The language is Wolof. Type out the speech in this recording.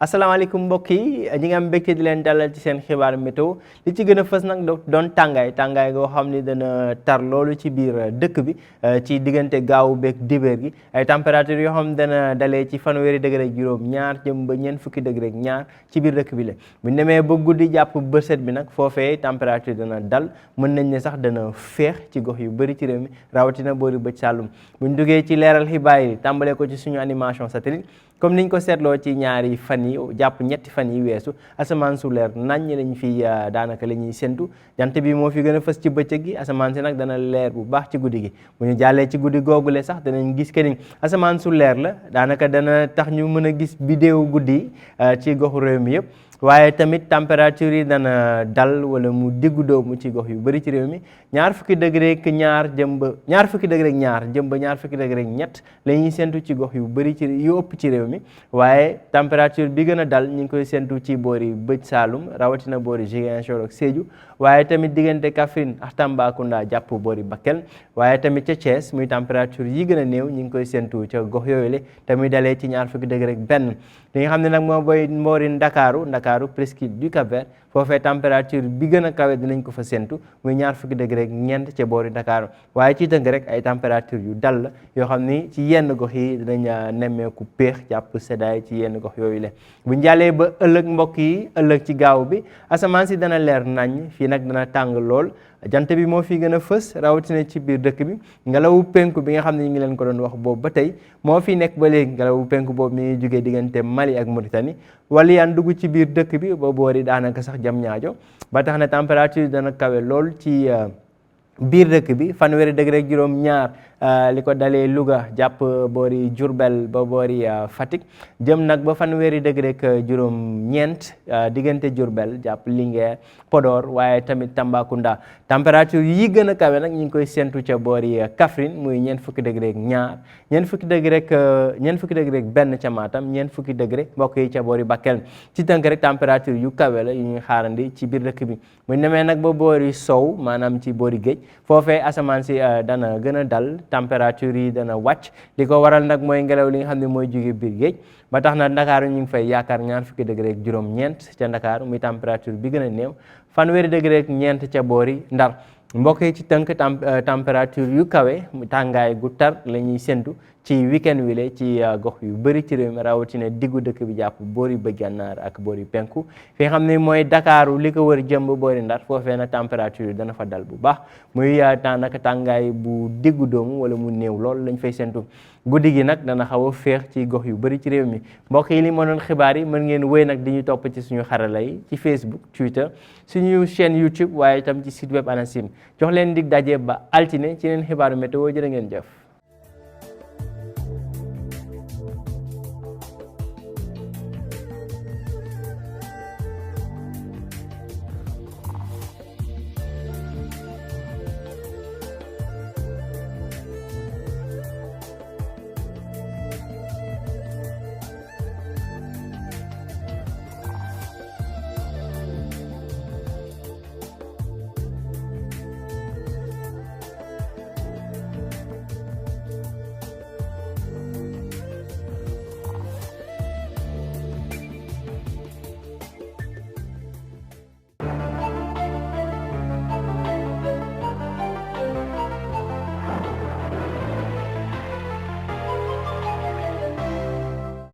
asalaamaaleykum mbokk yi ñi nga am mbégte di leen dalal ci seen xibaar météo li ci gën a fës nag doon tàngaay goo xam ni dana tar loolu ci biir dëkk bi ci diggante gaawu beeg dibéer gi ay température yoo xam dana dalee ci fanweeri degré ak juróom ñaar jëm ba ñeent fukki degré ak ñaar ci biir dëkk bi la bu demee ba guddi jàpp bëset bi nag foofee température dana dal mën nañ ne sax dana féex ci gox yu bëri ci réew mi rawatina boori bëj sàllum buñ duggee ci leeral xibaar yi tàmbalee ko ci suñu animation satellite comme niñ ko seetloo ci ñaari fan yi jàpp ñetti fan yi weesu asamaan su leer naññ lañ fi daanaka la ñuy séntu jant bi moo fi gën a fës ci bëccëg gi asamaan si nag dana leer bu baax ci guddi gi bu ñu jàllee ci guddi googule sax danañ gis que ni asamaan su leer la daanaka dana tax ñu mën a gis bidéewu guddi ci goxu réew mi yëpp waaye tamit température yi dana dal wala mu diggu doomu ci gox yu bëri ci réew mi ñaar fukki degré ak ñaar jëm ba ñaar fukki degré ak ñett la ñuy séntu ci gox yu bëri ci yu ëpp ci réew mi waaye température bi gën a dal ñu ngi koy séntu ci boori bëj Saalum rawatina boori Ziguinchor ak Sédhiou waaye tamit diggante Kaffrine ak Tambacounda jàpp boori Bakel waaye tamit ca Thiès muy température yi gën a néew ñu ngi koy séntu ca gox yooyu la tamit dalee ci ñaar fukki degré ak benn li nga xam ne nag moo boy mboori Ndakaaru presqu'île du Cap-Vert foofee température bi gën a kawe dinañ ko fa séntu muy ñaar fukki degré ak ñeent ca boori Ndakaaru waaye ci tënk rek ay température yu dal la yoo xam ni ci yenn gox yi dinañ nemmeeku péex jàpp seddaay ci yenn gox yooyu la bu njàllee ba ëllëg mbokk yi ëllëg ci gaaw bi asamaan si dana leer nañ fii nag dana tàng lool jant bi moo fi gën a fës rawatina ci biir dëkk bi ngelawu penku bi nga xam ne ñu ngi leen ko doon wax boobu ba tey moo fi nekk ba léegi ngelawu penku boobu mi ngi jógee diggante Mali ak Mauritanie wala yaan dugg ci biir dëkk bi ba boori daanaka sax jam ñaajo ba tax na température dana kawe lool ci biir dëkk bi fanweeri degré ak juróom ñaar li ko dalee Louga jàpp boori Diourbel ba boori Fatick jëm nag ba fanweeri degré ak juróom ñeent diggante Diourbel jàpp Linguère Podor waaye tamit Tambacounda température yi gën a kawe nag ñu ngi koy séntu ca boori Kaffrine muy ñeent fukki degré ak ñaar ñeent fukki degré ak benn ca Matam ñeent fukki degré mbokk yi ca boori Bakel ci tënk rek température yu kawe la yu ñuy xaarandi ci biir dëkk bi bu ñu demee nag ba boori sow maanaam ci boori géej foofee asamaan si dana gën a dal température yi dana wàcc li ko waral nag mooy ngelaw li nga xam ne mooy jóge biir géej ba tax na Ndakaaru ñu ngi fay yaakaar ñaar fukki degré ak juróom ñeent ca Ndakaaru muy température bi gën a néew fanweeri degré ak ñeent ca boori Ndar mbokk yi ci tënk température yu kawe tàngaay gu tar la ñuy séntu ci weekend wi la ci gox yu bëri ci réew mi rawatina diggu dëkk bi jàpp boori bëj gànnaar ak boori penku fi nga xam ne mooy Dakaaru li ko wër jëmb boori Ndar foofee na température dana fa dal bu baax muy daanaka tàngaay bu diggu doomu wala mu néew lool lañ fay séntu guddi gi nag dana xaw a féex ci gox yu bëri ci réew mi mbokk yi li moo doon xibaar yi mën ngeen wéy nag di ñu topp ci suñu xarala yi ci Facebook Twitter suñu chaîne YouTube waaye itam ci site web ANACIM jox leen dig daje ba altine ci leen xibaaru météo jërë ngeen jëf